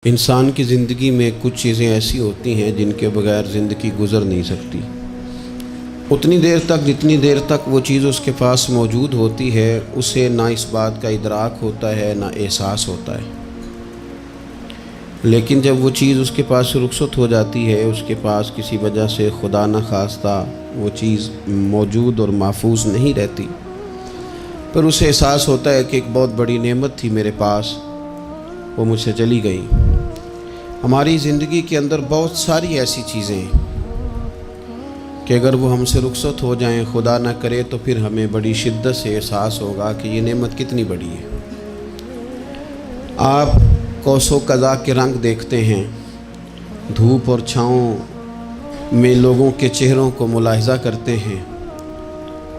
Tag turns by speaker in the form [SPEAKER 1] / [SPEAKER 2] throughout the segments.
[SPEAKER 1] انسان کی زندگی میں کچھ چیزیں ایسی ہوتی ہیں جن کے بغیر زندگی گزر نہیں سکتی۔ اتنی دیر تک جتنی دیر تک وہ چیز اس کے پاس موجود ہوتی ہے اسے نہ اس بات کا ادراک ہوتا ہے نہ احساس ہوتا ہے، لیکن جب وہ چیز اس کے پاس سے رخصت ہو جاتی ہے، اس کے پاس کسی وجہ سے خدا نہ خواستہ وہ چیز موجود اور محفوظ نہیں رہتی، پھر اسے احساس ہوتا ہے کہ ایک بہت بڑی نعمت تھی میرے پاس، وہ مجھ سے چلی گئی۔ ہماری زندگی کے اندر بہت ساری ایسی چیزیں ہیں کہ اگر وہ ہم سے رخصت ہو جائیں، خدا نہ کرے، تو پھر ہمیں بڑی شدت سے احساس ہوگا کہ یہ نعمت کتنی بڑی ہے۔ آپ قوس و قزح کے رنگ دیکھتے ہیں، دھوپ اور چھاؤں میں لوگوں کے چہروں کو ملاحظہ کرتے ہیں،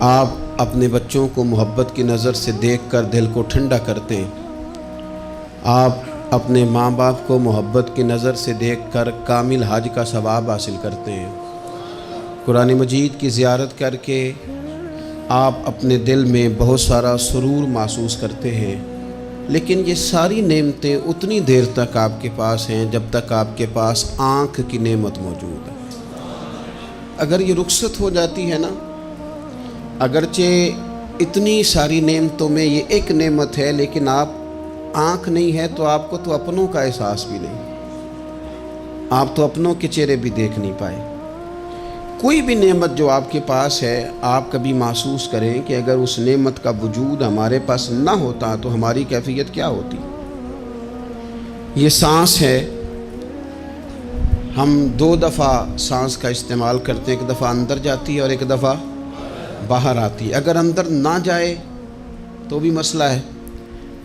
[SPEAKER 1] آپ اپنے بچوں کو محبت کی نظر سے دیکھ کر دل کو ٹھنڈا کرتے ہیں، آپ اپنے ماں باپ کو محبت کی نظر سے دیکھ کر کامل حج کا ثواب حاصل کرتے ہیں، قرآن مجید کی زیارت کر کے آپ اپنے دل میں بہت سارا سرور محسوس کرتے ہیں، لیکن یہ ساری نعمتیں اتنی دیر تک آپ کے پاس ہیں جب تک آپ کے پاس آنکھ کی نعمت موجود ہے۔ اگر یہ رخصت ہو جاتی ہے نا، اگرچہ اتنی ساری نعمتوں میں یہ ایک نعمت ہے، لیکن آپ آنکھ نہیں ہے تو آپ کو تو اپنوں کا احساس بھی نہیں، آپ تو اپنوں کے چہرے بھی دیکھ نہیں پائے۔ کوئی بھی نعمت جو آپ کے پاس ہے، آپ کبھی محسوس کریں کہ اگر اس نعمت کا وجود ہمارے پاس نہ ہوتا تو ہماری کیفیت کیا ہوتی۔ یہ سانس ہے، ہم دو دفعہ سانس کا استعمال کرتے ہیں، ایک دفعہ اندر جاتی ہے اور ایک دفعہ باہر آتی ہے۔ اگر اندر نہ جائے تو بھی مسئلہ ہے،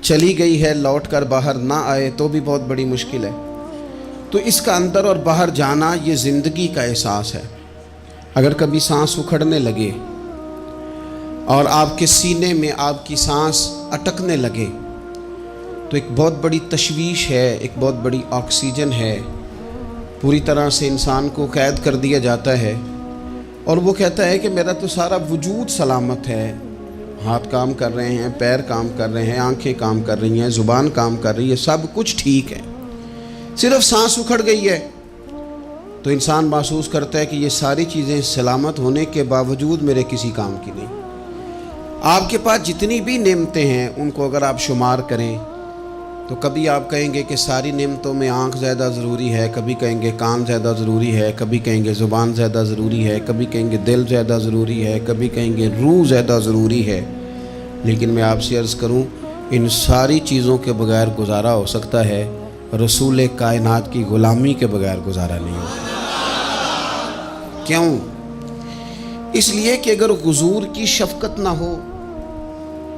[SPEAKER 1] چلی گئی ہے لوٹ کر باہر نہ آئے تو بھی بہت بڑی مشکل ہے۔ تو اس کا اندر اور باہر جانا یہ زندگی کا احساس ہے۔ اگر کبھی سانس اکھڑنے لگے اور آپ کے سینے میں آپ کی سانس اٹکنے لگے تو ایک بہت بڑی تشویش ہے، ایک بہت بڑی آکسیجن ہے، پوری طرح سے انسان کو قید کر دیا جاتا ہے، اور وہ کہتا ہے کہ میرا تو سارا وجود سلامت ہے، ہاتھ کام کر رہے ہیں، پیر کام کر رہے ہیں، آنکھیں کام کر رہی ہیں، زبان کام کر رہی ہے، سب کچھ ٹھیک ہے، صرف سانس اکھڑ گئی ہے۔ تو انسان محسوس کرتا ہے کہ یہ ساری چیزیں سلامت ہونے کے باوجود میرے کسی کام کی نہیں۔ آپ کے پاس جتنی بھی نعمتیں ہیں ان کو اگر آپ شمار کریں تو کبھی آپ کہیں گے کہ ساری نعمتوں میں آنکھ زیادہ ضروری ہے، کبھی کہیں گے کان زیادہ ضروری ہے، کبھی کہیں گے زبان زیادہ ضروری ہے، کبھی کہیں گے دل زیادہ ضروری ہے، کبھی کہیں گے روح زیادہ ضروری ہے، لیکن میں آپ سے عرض کروں ان ساری چیزوں کے بغیر گزارا ہو سکتا ہے، رسول کائنات کی غلامی کے بغیر گزارا نہیں ہوتا۔ کیوں؟ اس لیے کہ اگر حضور کی شفقت نہ ہو،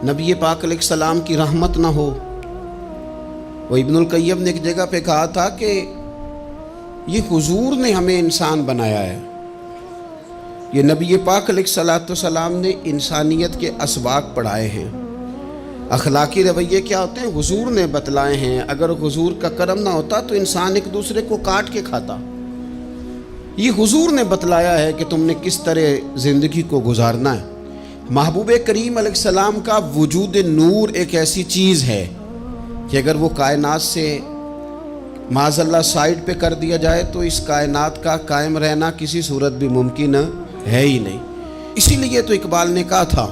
[SPEAKER 1] نبی پاک علیہ السلام کی رحمت نہ ہو، وہ ابن القیم نے ایک جگہ پہ کہا تھا کہ یہ حضور نے ہمیں انسان بنایا ہے، یہ نبی پاک علیہ السلام نے انسانیت کے اسباق پڑھائے ہیں، اخلاقی رویے کیا ہوتے ہیں حضور نے بتلائے ہیں، اگر حضور کا کرم نہ ہوتا تو انسان ایک دوسرے کو کاٹ کے کھاتا۔ یہ حضور نے بتلایا ہے کہ تم نے کس طرح زندگی کو گزارنا ہے۔ محبوب کریم علیہ السلام کا وجود نور ایک ایسی چیز ہے کہ اگر وہ کائنات سے معاذ اللہ سائڈ پہ کر دیا جائے تو اس کائنات کا قائم رہنا کسی صورت بھی ممکن ہے ہی نہیں۔ اسی لیے تو اقبال نے کہا تھا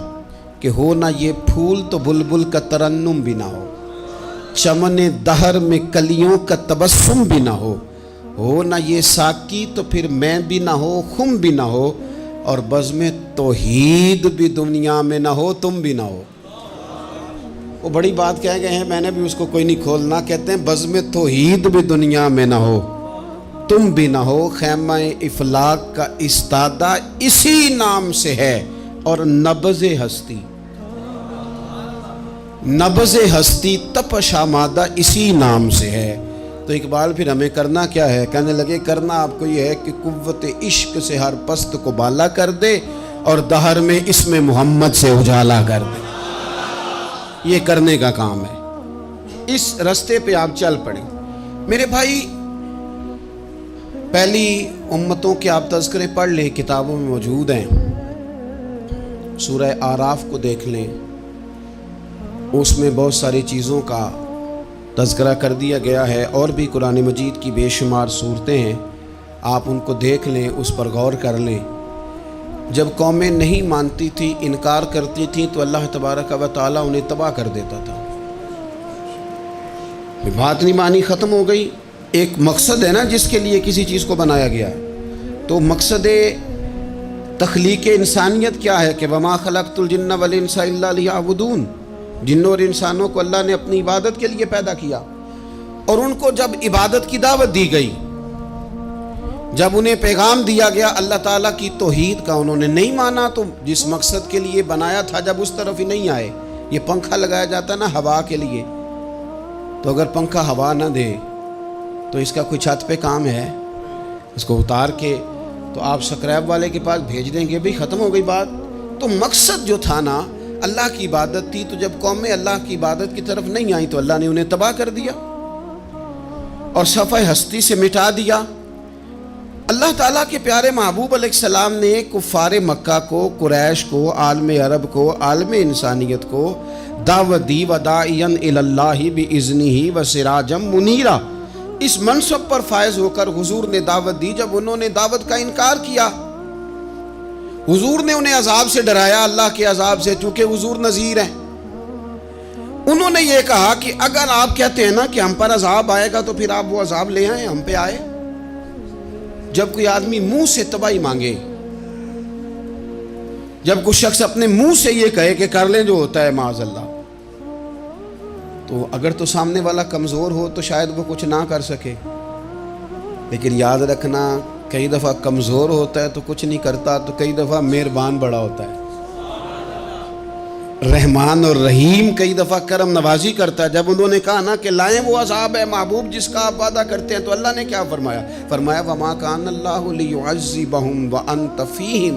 [SPEAKER 1] کہ ہو نہ یہ پھول تو بلبل کا ترنم بھی نہ ہو، چمن دہر میں کلیوں کا تبسم بھی نہ ہو نہ یہ ساقی تو پھر میں بھی نہ ہو، خم بھی نہ ہو، اور بزم توحید بھی دنیا میں نہ ہو، تم بھی نہ ہو۔ وہ بڑی بات کہہ گئے ہیں، میں نے بھی اس کو کوئی نہیں کھولنا، کہتے ہیں بزم توحید بھی دنیا میں نہ ہو، تم بھی نہ ہو، خیمہ افلاق کا استادہ اسی نام سے ہے، اور نبض ہستی تپش آمادہ اسی نام سے ہے۔ تو اقبال پھر ہمیں کرنا کیا ہے؟ کہنے لگے کرنا آپ کو یہ ہے کہ قوت عشق سے ہر پست کو بالا کر دے اور دہر میں اسم محمد سے اجالا کر دے، یہ کرنے کا کام ہے۔ اس رستے پہ آپ چل پڑیں میرے بھائی۔ پہلی امتوں کے آپ تذکرے پڑھ لیں، کتابوں میں موجود ہیں، سورہ آراف کو دیکھ لیں، اس میں بہت ساری چیزوں کا تذکرہ کر دیا گیا ہے، اور بھی قرآن مجید کی بے شمار صورتیں ہیں، آپ ان کو دیکھ لیں، اس پر غور کر لیں۔ جب قومیں نہیں مانتی تھی، انکار کرتی تھیں، تو اللہ تبارک و تعالیٰ انہیں تباہ کر دیتا تھا۔ بات نہیں مانی، ختم ہو گئی۔ ایک مقصد ہے نا جس کے لیے کسی چیز کو بنایا گیا ہے، تو مقصد تخلیق انسانیت کیا ہے کہ وما خلقت الجن والانس الا لیعبدون، جنوں اور انسانوں کو اللہ نے اپنی عبادت کے لیے پیدا کیا، اور ان کو جب عبادت کی دعوت دی گئی، جب انہیں پیغام دیا گیا اللہ تعالیٰ کی توحید کا، انہوں نے نہیں مانا، تو جس مقصد کے لیے بنایا تھا جب اس طرف ہی نہیں آئے۔ یہ پنکھا لگایا جاتا نا ہوا کے لیے، تو اگر پنکھا ہوا نہ دے تو اس کا کوئی چھت پہ کام ہے؟ اس کو اتار کے تو آپ سکریب والے کے پاس بھیج دیں گے، بھی ختم ہو گئی بات۔ تو مقصد جو تھا نا اللہ کی عبادت تھی، تو جب قومیں اللہ کی عبادت کی طرف نہیں آئیں تو اللہ نے انہیں تباہ کر دیا اور صفحہ ہستی سے مٹا دیا۔ اللہ تعالیٰ کے پیارے محبوب علیہ السلام نے کفار مکہ کو، قریش کو، عالم عرب کو، عالم انسانیت کو دعوت دی، وداعیا الی اللہ باذنہ وسراجا منیرا۔ اس منصب پر فائز ہو کر حضور نے دعوت دی۔ جب انہوں نے دعوت کا انکار کیا، حضور نے انہیں عذاب سے ڈرایا، اللہ کے عذاب سے، چونکہ حضور نذیر ہیں۔ انہوں نے یہ کہا کہ اگر آپ کہتے ہیں نا کہ ہم پر عذاب آئے گا تو پھر آپ وہ عذاب لے آئیں، ہم پہ آئے۔ جب کوئی آدمی منہ سے تباہی مانگے، جب کوئی شخص اپنے منہ سے یہ کہے کہ کر لیں جو ہوتا ہے معاذ اللہ، تو اگر تو سامنے والا کمزور ہو تو شاید وہ کچھ نہ کر سکے، لیکن یاد رکھنا کئی دفعہ کمزور ہوتا ہے تو کچھ نہیں کرتا، تو کئی دفعہ مہربان بڑا ہوتا ہے، رحمان اور رحیم کئی دفعہ کرم نوازی کرتا ہے۔ جب انہوں نے کہا نا کہ لائیں وہ عذاب ہے محبوب جس کا آپ وعدہ کرتے ہیں، تو اللہ نے کیا فرمایا؟ فرمایا وما کان اللہ لیعذبہم وانت فیہم۔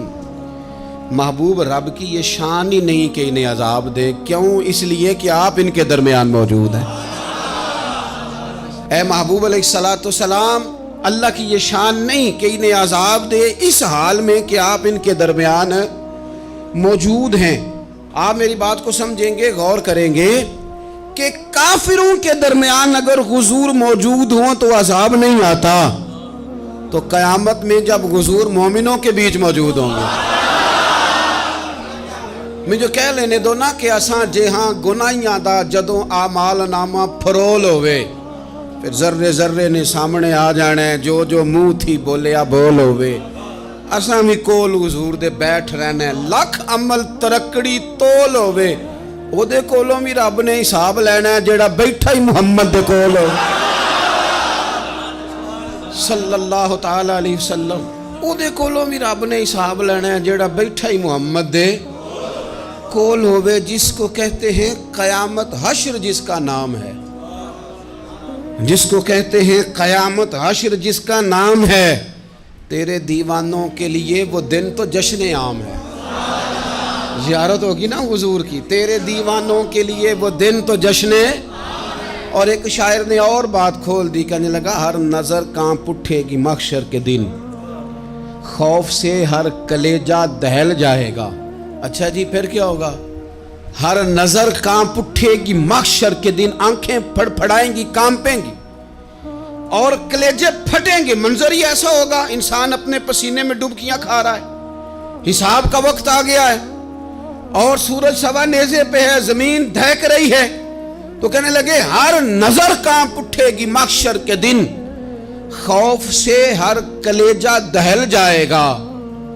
[SPEAKER 1] محبوب رب کی یہ شان ہی نہیں کہ انہیں عذاب دے، کیوں؟ اس لیے کہ آپ ان کے درمیان موجود ہیں۔ اے محبوب علیہ السلام، اللہ کی یہ شان نہیں کہ انہیں عذاب دے اس حال میں کہ آپ ان کے درمیان موجود ہیں۔ آپ میری بات کو سمجھیں گے، غور کریں گے کہ کافروں کے درمیان اگر حضور موجود ہوں تو عذاب نہیں آتا، تو قیامت میں جب حضور مومنوں کے بیچ موجود ہوں گے، مجھے کہہ لینے دو نا کہ اساں جہاں گناہیاں دا جدوں اعمال نامہ پھرول ہوئے، پھر ذرے ذرے نے سامنے آ جانا ہے، جو جو منہ تھی بولیا بول ہوئے، اساں بھی کول حضور دے بیٹھ رہنا ہے، لکھ عمل ترکڑی تول ہوئے، او دے کولوں بھی رب نے حساب لینا ہے جیڑا بیٹھا ہی محمد دے کول ہو صلی اللہ تعالی علیہ وسلم، او دے کولوں بھی رب نے حساب لینا ہے جیڑا بیٹھا ہی محمد دے کول ہوئے، جس کو کہتے ہیں قیامت حشر، جس کا نام ہے، جس کو کہتے ہیں قیامت حشر، جس کا نام ہے۔ تیرے دیوانوں کے لیے وہ دن تو جشن عام ہے، زیارت ہوگی نا حضور کی، تیرے دیوانوں کے لیے وہ دن تو جشن۔ اور ایک شاعر نے اور بات کھول دی، کہنے لگا ہر نظر کانپ اٹھے گی محشر کے دن، خوف سے ہر کلیجہ دہل جائے گا۔ اچھا جی پھر کیا ہوگا؟ ہر نظر کانپ اٹھے گی محشر کے دن، آنکھیں پھڑ پھڑائیں گی، کانپیں گی اور کلیجے پھٹیں گے۔ منظر ہی ایسا ہوگا، انسان اپنے پسینے میں ڈبکیاں کھا رہا ہے، حساب کا وقت آ گیا ہے، اور سورج سوا نیزے پہ ہے، زمین دہک رہی ہے، تو کہنے لگے ہر نظر کانپ اٹھے گی محشر کے دن، خوف سے ہر کلیجہ دہل جائے گا،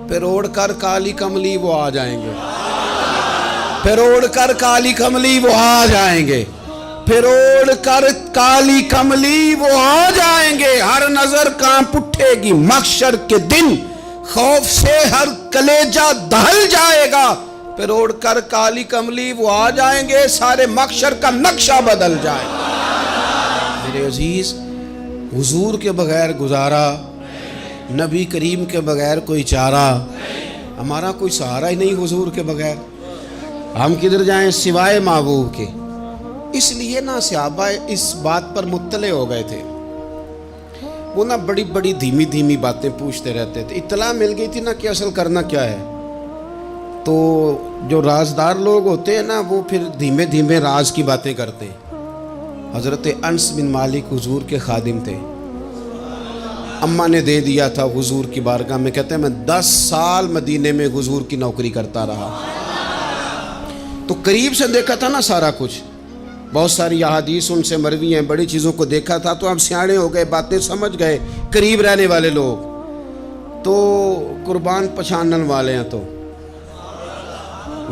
[SPEAKER 1] پھر اوڑھ کر کالی کملی وہ آ جائیں گے، پھر اوڑھ کر کالی کملی وہ آ جائیں گے، پھر اوڑھ کر کالی کملی وہ آ جائیں گے، ہر نظر کانپ اٹھے گی محشر کے دن، خوف سے ہر کلیجہ دہل جائے گا، پھر اوڑھ کر کالی کملی وہ آ جائیں گے، سارے محشر کا نقشہ بدل جائے گا۔ میرے عزیز، حضور کے بغیر گزارا، نبی کریم کے بغیر کوئی چارہ، ہمارا کوئی سہارا ہی نہیں حضور کے بغیر، ہم کدھر جائیں سوائے محبوب کے۔ اس لیے نا صحابہ اس بات پر مطلع ہو گئے تھے، وہ نا بڑی بڑی دھیمی دھیمی باتیں پوچھتے رہتے تھے، اطلاع مل گئی تھی نا کہ اصل کرنا کیا ہے۔ تو جو رازدار لوگ ہوتے ہیں نا وہ پھر دھیمے دھیمے راز کی باتیں کرتے ہیں، حضرت انس بن مالک حضور کے خادم تھے. اماں نے دے دیا تھا حضور کی بارگاہ میں. کہتے ہیں میں 10 سال مدینے میں حضور کی نوکری کرتا رہا, تو قریب سے دیکھا تھا نا سارا کچھ. بہت ساری احادیث ان سے مروی ہیں, بڑی چیزوں کو دیکھا تھا, تو ہم سیاڑے ہو گئے, باتیں سمجھ گئے. قریب رہنے والے لوگ تو قربان پچھانن والے ہیں, تو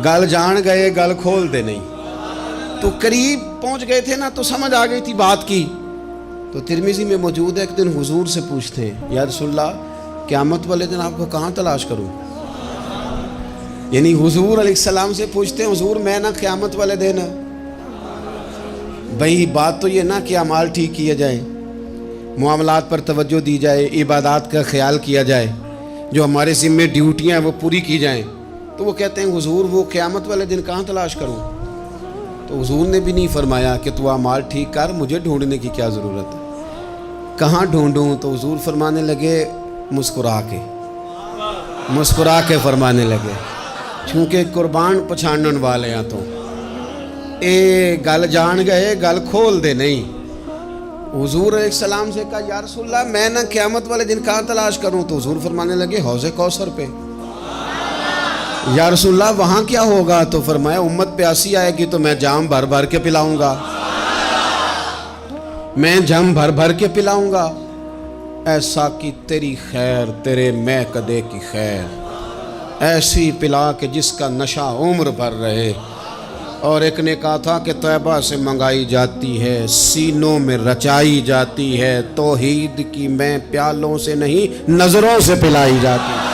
[SPEAKER 1] گل جان گئے گل کھول دے نہیں. تو قریب پہنچ گئے تھے نا, تو سمجھ آ گئی تھی بات کی. تو ترمذی میں موجود ہے, ایک دن حضور سے پوچھتے ہیں یا رسول اللہ قیامت والے دن آپ کو کہاں تلاش کروں. یعنی حضور علیہ السلام سے پوچھتے ہیں حضور میں نا قیامت والے دن, بھئی بات تو یہ نا کہ اعمال ٹھیک کیا جائے, معاملات پر توجہ دی جائے, عبادات کا خیال کیا جائے, جو ہمارے ذمے ڈیوٹیاں ہیں وہ پوری کی جائیں. تو وہ کہتے ہیں حضور وہ قیامت والے دن کہاں تلاش کروں. تو حضور نے بھی نہیں فرمایا کہ تو اعمال ٹھیک کر, مجھے ڈھونڈنے کی کیا ضرورت ہے, کہاں ڈھونڈوں. تو حضور فرمانے لگے مسکرا کے فرمانے لگے, چونکہ قربان پچھانن والے ہیں, تو اے گل جان گئے گل کھول دے نہیں. حضور علیہ السلام سے کہا یا رسول اللہ میں نہ قیامت والے دن کہاں تلاش کروں. تو حضور فرمانے لگے حوض کوثر پہ. یا رسول اللہ وہاں کیا ہوگا. تو فرمایا امت پیاسی آئے گی تو میں جام بھر بھر کے پلاؤں گا, میں جام بھر بھر کے پلاؤں گا. ایسا کی تیری خیر تیرے میں کدے کی خیر, ایسی پلا کہ جس کا نشہ عمر بھر رہے. اور ایک نے کہا تھا کہ طیبہ سے منگائی جاتی ہے, سینوں میں رچائی جاتی ہے, توحید کی میں پیالوں سے نہیں نظروں سے پلائی جاتی ہے.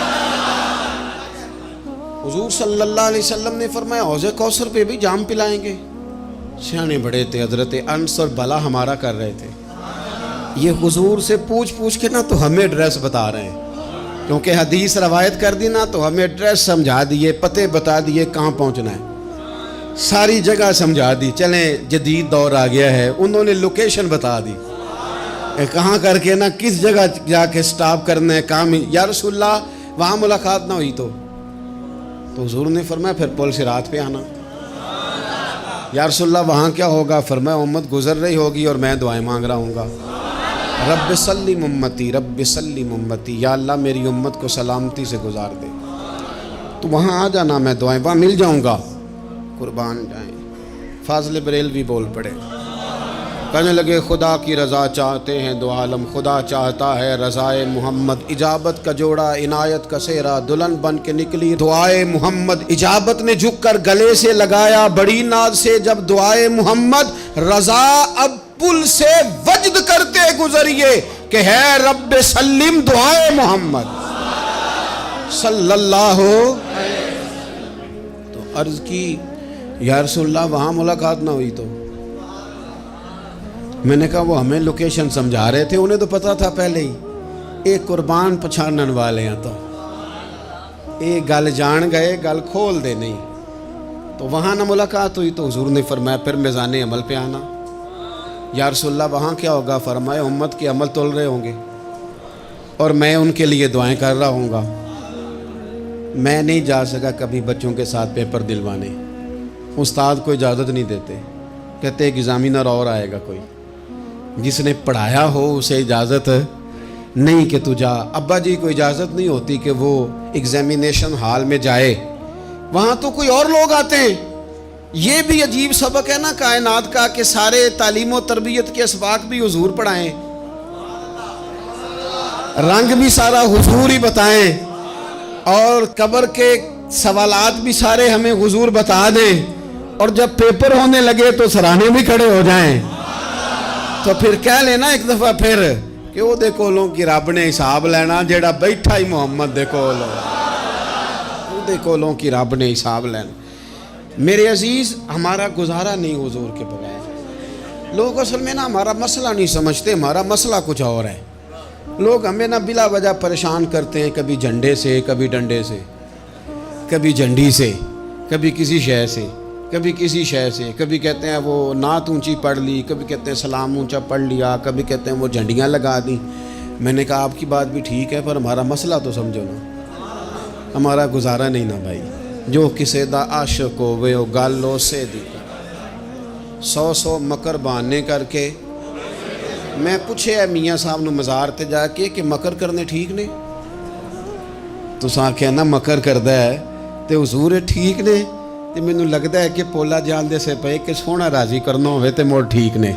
[SPEAKER 1] حضور صلی اللہ علیہ وسلم نے فرمایا حوض کوثر پہ بھی جام پلائیں گے. سیانے بڑے تھے حضرت انس, اور بھلا ہمارا کر رہے تھے. یہ حضور سے پوچھ کے نا تو ہمیں ایڈریس بتا رہے ہیں, کیونکہ حدیث روایت کر دی نا تو ہمیں ایڈریس سمجھا دیے, پتے بتا دیے کہاں پہنچنا ہے, ساری جگہ سمجھا دی. چلیں جدید دور آ گیا ہے, انہوں نے لوکیشن بتا دی کہاں کر کے نا کس جگہ جا کے سٹاپ کرنا ہے کام. یا رسول اللہ وہاں ملاقات نہ ہوئی تو حضور نے فرمایا پھر پل صراط پہ آنا. یا رسول اللہ وہاں کیا ہوگا. فرمایا امت گزر رہی ہوگی اور میں دعائیں مانگ رہا ہوں گا, رب سلم امتی رب سلم امتی, یا اللہ میری امت کو سلامتی سے گزار دے. تو وہاں آ جانا, میں دعائیں وہاں مل جاؤں گا. قربان جائیں. فاضل بریلوی بول پڑے, کہنے لگے خدا کی رضا چاہتے ہیں دو عالم, خدا چاہتا ہے رضائے محمد. اجابت کا جوڑا عنایت کا سہرا, دلہن بن کے نکلی دعائے محمد. اجابت نے جھک کر گلے سے لگایا بڑی ناز سے جب دعائے محمد. رضا اب پل سے وجد کرتے گزریے کہ ہے رب سلم دعائے محمد صلی اللہ. تو عرض کی یا رسول اللہ وہاں ملاقات نہ ہوئی. تو میں نے کہا وہ ہمیں لوکیشن سمجھا رہے تھے, انہیں تو پتا تھا پہلے ہی. ایک قربان پچھانن والے ہیں, تو ایک گل جان گئے گل کھول دے نہیں. تو وہاں نہ ملاقات ہوئی تو حضور نے فرمایا پھر میزان عمل پہ آنا. یا رسول اللہ وہاں کیا ہوگا. فرمایا امت کے عمل تول رہے ہوں گے اور میں ان کے لیے دعائیں کر رہا ہوں گا. میں نہیں جا سکا کبھی بچوں کے ساتھ پیپر دلوانے, استاد کو اجازت نہیں دیتے, کہتے ایک ایگزامینر اور آئے گا کوئی, جس نے پڑھایا ہو اسے اجازت نہیں کہ تو جا. ابا جی کو اجازت نہیں ہوتی کہ وہ ایگزامینیشن ہال میں جائے, وہاں تو کوئی اور لوگ آتے ہیں. یہ بھی عجیب سبق ہے نا کائنات کا کہ سارے تعلیم و تربیت کے اسباق بھی حضور پڑھائیں, رنگ بھی سارا حضور ہی بتائیں, اور قبر کے سوالات بھی سارے ہمیں حضور بتا دیں, اور جب پیپر ہونے لگے تو سرانے بھی کھڑے ہو جائیں. تو پھر کہہ لینا ایک دفعہ پھر کہ وہ دے کولوں کی رب نے حساب لینا, جیڑا بیٹھا ہی محمد دے کول, وہ دے کولوں کی رب نے حساب لینا. میرے عزیز ہمارا گزارا نہیں حضور کے بغیر. لوگ اصل میں نا ہمارا مسئلہ نہیں سمجھتے, ہمارا مسئلہ کچھ اور ہے. لوگ ہمیں نا بلا وجہ پریشان کرتے ہیں, کبھی جھنڈے سے, کبھی ڈنڈے سے, کبھی جھنڈی سے, کبھی کسی شے سے, کبھی کسی شے سے. کبھی کہتے ہیں وہ نعت اونچی پڑھ لی, کبھی کہتے ہیں سلام اونچا پڑھ لیا, کبھی کہتے ہیں وہ جھنڈیاں لگا دیں. میں نے کہا آپ کی بات بھی ٹھیک ہے, پر ہمارا مسئلہ تو سمجھو نا, ہمارا گزارا نہیں نا بھائی. جو کسے دا عاشق ہوئے او گل اسے دی. 100 مکر بہانے کر کے میں پوچھے میاں صاحب نو مزار تے جا کے کہ مکر کرنے ٹھیک نے؟ تساں آکھیا نا مکر کردا ہے تے حضور ٹھیک نے؟ تے مینوں لگدا ہے کہ پولا جان دے سے پے کہ سونا راضی کرنا ہوئے تے موڑ ٹھیک نے۔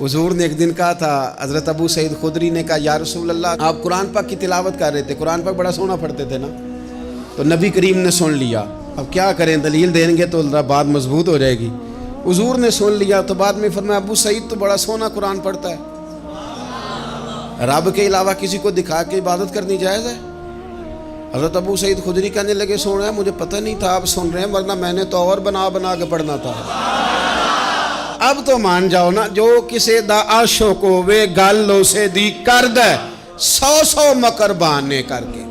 [SPEAKER 1] حضور نے ایک دن کہا تھا، حضرت ابو سعید خدری نے کہا یا رسول اللہ آپ قرآن پاک کی تلاوت کر رہے تھے، قرآن پاک بڑا سونا پڑھتے تھے نا، تو نبی کریم نے سن لیا، اب کیا کریں دلیل دیں گے تو بات مضبوط ہو جائے گی۔ حضور نے سن لیا تو بعد میں فرمایا ابو سعید تو بڑا سونا قرآن پڑھتا ہے، رب کے علاوہ کسی کو دکھا کے عبادت کرنی جائز ہے؟ حضرت ابو سعید خدری کہنے لگے سن رہے ہیں مجھے پتہ نہیں تھا آپ سن رہے ہیں، ورنہ میں نے تو اور بنا بنا کے پڑھنا تھا۔ اب تو مان جاؤ نا، جو کسے دا عاشق ہوئے گل اسے دی کرد ہے، 100 مکر بہانے کر کے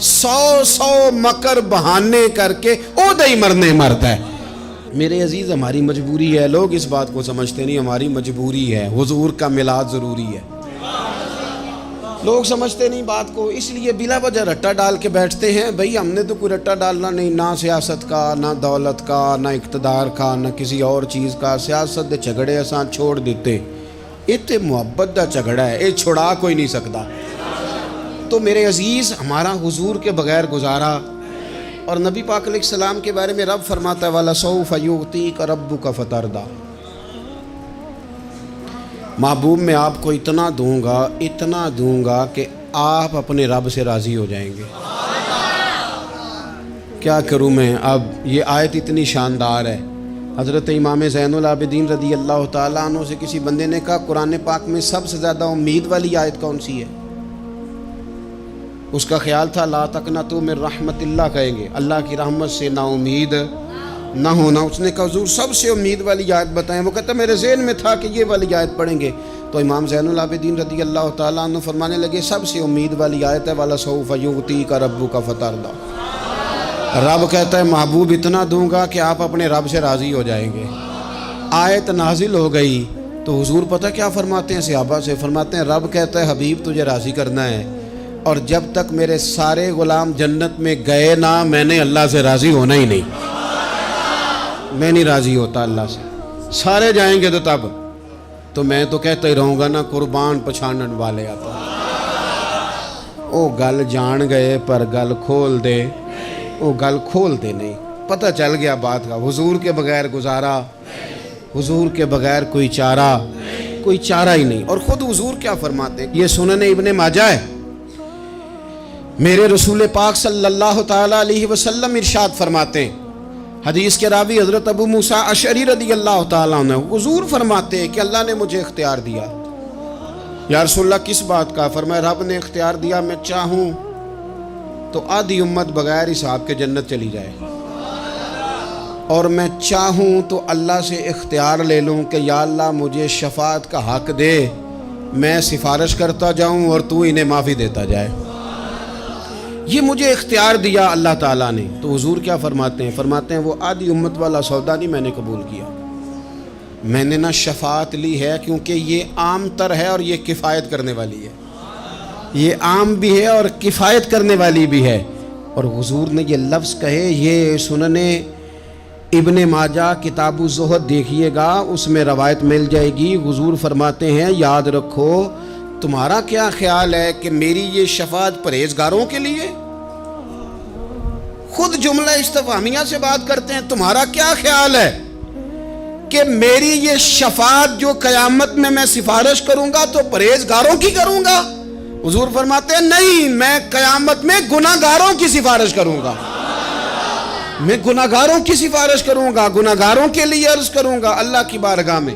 [SPEAKER 1] 100 مکر بہانے کر کے او دے ہی مرنے مرد ہے۔ میرے عزیز ہماری مجبوری ہے، لوگ اس بات کو سمجھتے نہیں، ہماری مجبوری ہے، حضور کا میلاد ضروری ہے، لوگ سمجھتے نہیں بات کو، اس لیے بلا وجہ رٹا ڈال کے بیٹھتے ہیں۔ بھئی ہم نے تو کوئی رٹا ڈالنا نہیں، نہ سیاست کا، نہ دولت کا، نہ اقتدار کا، نہ کسی اور چیز کا۔ سیاست دے جھگڑے اساں چھوڑ دیتے، یہ تے محبت دا جھگڑا ہے، یہ چھڑا کوئی نہیں سکتا۔ تو میرے عزیز ہمارا حضور کے بغیر گزارا، اور نبی پاک علیہ السلام کے بارے میں رب فرماتا ہے وَلَسَوْفَ يُعْطِيكَ رَبُّكَ فَتَرْضَىٰ، محبوب میں آپ کو اتنا دوں گا کہ آپ اپنے رب سے راضی ہو جائیں گے۔ کیا کروں میں؟ اب یہ آیت اتنی شاندار ہے۔ حضرت امام زین العابدین رضی اللہ تعالیٰ عنہ سے کسی بندے نے کہا قرآن پاک میں سب سے زیادہ امید والی آیت کون سی ہے؟ اس کا خیال تھا لا تقنطوا من رحمت اللہ کہیں گے، اللہ کی رحمت سے نا امید نہ ہونا۔ اس نے کہا حضور سب سے امید والی آیت بتائیں، وہ کہتا میرے ذہن میں تھا کہ یہ والی آیت پڑھیں گے۔ تو امام زین العابدین رضی اللہ تعالیٰ عنہ فرمانے لگے سب سے امید والی آیت ہے وَلَسَوْفَ يُعْطِيكَ رَبُّكَ فَتَرْضَىٰ، رب کہتا ہے محبوب اتنا دوں گا کہ آپ اپنے رب سے راضی ہو جائیں گے۔ آیت نازل ہو گئی تو حضور پتہ کیا فرماتے ہیں صحابہ سے؟ فرماتے ہیں رب کہتا ہے حبیب تجھے راضی کرنا ہے، اور جب تک میرے سارے غلام جنت میں گئے نہ میں نے اللہ سے راضی ہونا ہی نہیں، میں نہیں راضی ہوتا اللہ سے، سارے جائیں گے تو تب تو میں تو کہتا ہی رہوں گا نا قربان پچھانن والے آتا، او گل جان گئے پر گل کھول دے، او گل کھول دے نہیں، پتہ چل گیا بات کا۔ حضور کے بغیر گزارا، حضور کے بغیر کوئی چارہ ہی نہیں۔ اور خود حضور کیا فرماتے ہیں؟ یہ سنن ابن ماجہ ہے، میرے رسول پاک صلی اللہ تعالیٰ علیہ وسلم ارشاد فرماتے ہیں، حدیث کے راوی حضرت ابو موسیٰ اشعری رضی اللہ تعالیٰ عنہ، حضور فرماتے ہیں کہ اللہ نے مجھے اختیار دیا۔ یا رسول اللہ کس بات کا؟ فرمایا رب نے اختیار دیا میں چاہوں تو آدھی امت بغیر حساب کے جنت چلی جائے، اور میں چاہوں تو اللہ سے اختیار لے لوں کہ یا اللہ مجھے شفاعت کا حق دے، میں سفارش کرتا جاؤں اور تو انہیں معافی دیتا جائے۔ یہ مجھے اختیار دیا اللہ تعالیٰ نے۔ تو حضور کیا فرماتے ہیں؟ فرماتے ہیں وہ آدھی امت والا سودا نہیں میں نے قبول کیا، میں نے نہ شفاعت لی ہے، کیونکہ یہ عام تر ہے اور یہ کفایت کرنے والی ہے، یہ عام بھی ہے اور کفایت کرنے والی بھی ہے۔ اور حضور نے یہ لفظ کہے، یہ سنن ابن ماجہ کتاب الزہد دیکھیے گا، اس میں روایت مل جائے گی۔ حضور فرماتے ہیں یاد رکھو تمہارا کیا خیال ہے کہ میری یہ شفاعت پرہیزگاروں کے لیے؟ خود جملہ استفہامیہ سے بات کرتے ہیں، تمہارا کیا خیال ہے کہ میری یہ شفاعت جو قیامت میں میں سفارش کروں گا تو پرہیزگاروں کی کروں گا؟ حضور فرماتے ہیں نہیں، میں قیامت میں گناہگاروں کی سفارش کروں گا، میں گناہگاروں کی سفارش کروں گا، گناہگاروں کے لیے عرض کروں گا اللہ کی بارگاہ میں۔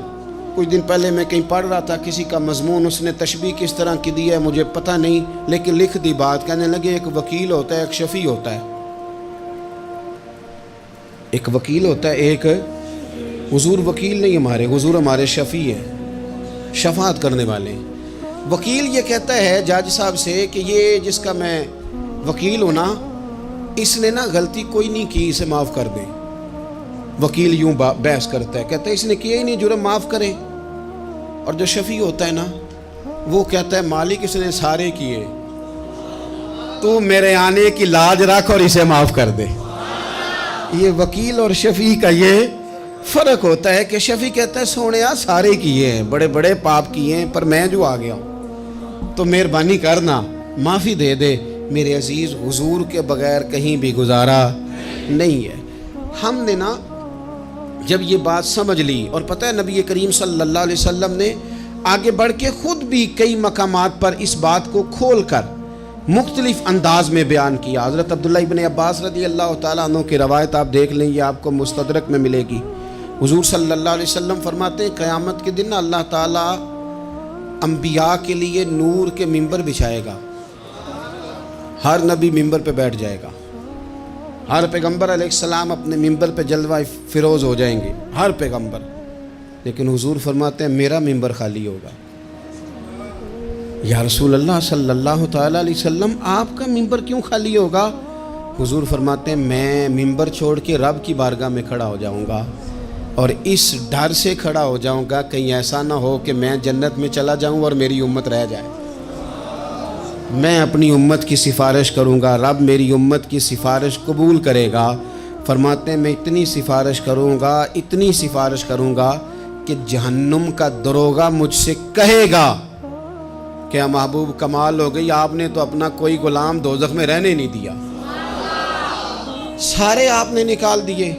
[SPEAKER 1] کچھ دن پہلے میں کہیں پڑھ رہا تھا کسی کا مضمون، اس نے تشبیہ کس طرح کی دی ہے مجھے پتہ نہیں، لیکن لکھ دی بات، کہنے لگے ایک وکیل ہوتا ہے ایک شفیع ہوتا ہے، ایک وکیل ہوتا ہے ایک، حضور وکیل نہیں ہمارے، حضور ہمارے شفیع ہیں، شفاعت کرنے والے ہیں۔ وکیل یہ کہتا ہے جج صاحب سے کہ یہ جس کا میں وکیل ہوں نا اس نے نا غلطی کوئی نہیں کی، اسے معاف کر دیں۔ وکیل یوں بحث کرتا ہے، کہتا ہے اس نے کیا ہی نہیں، جرم معاف کریں۔ اور جو شفیع ہوتا ہے نا وہ کہتا ہے مالک اس نے سارے کیے، تو میرے آنے کی لاج رکھ اور اسے معاف کر دے۔ یہ وکیل اور شفیع کا یہ فرق ہوتا ہے کہ شفیع کہتا ہے سونے سارے کیے ہیں، بڑے بڑے پاپ کیے ہیں، پر میں جو آ گیا ہوں تو مہربانی کرنا معافی دے دے۔ میرے عزیز، حضور کے بغیر کہیں بھی گزارا نہیں ہے۔ ہم نے نا جب یہ بات سمجھ لی، اور پتہ ہے نبی کریم صلی اللہ علیہ وسلم نے آگے بڑھ کے خود بھی کئی مقامات پر اس بات کو کھول کر مختلف انداز میں بیان کیا۔ حضرت عبداللہ ابن عباس رضی اللہ تعالیٰ عنہ کی روایت آپ دیکھ لیں، یہ آپ کو مستدرک میں ملے گی۔ حضور صلی اللہ علیہ وسلم فرماتے ہیں قیامت کے دن اللہ تعالیٰ انبیاء کے لیے نور کے ممبر بچھائے گا، ہر نبی ممبر پہ بیٹھ جائے گا، ہر پیغمبر علیہ السلام اپنے ممبر پہ جلوہ فروز ہو جائیں گے، ہر پیغمبر۔ لیکن حضور فرماتے ہیں میرا ممبر خالی ہوگا۔ یا رسول اللہ صلی اللہ تعالیٰ علیہ وسلم آپ کا ممبر کیوں خالی ہوگا؟ حضور فرماتے ہیں میں ممبر چھوڑ کے رب کی بارگاہ میں کھڑا ہو جاؤں گا، اور اس ڈر سے کھڑا ہو جاؤں گا کہیں ایسا نہ ہو کہ میں جنت میں چلا جاؤں اور میری امت رہ جائے۔ میں اپنی امت کی سفارش کروں گا، رب میری امت کی سفارش قبول کرے گا۔ فرماتے ہیں میں اتنی سفارش کروں گا کہ جہنم کا دروغہ مجھ سے کہے گا کہ محبوب کمال ہو گئی، آپ نے تو اپنا کوئی غلام دوزخ میں رہنے نہیں دیا، سارے آپ نے نکال دیے۔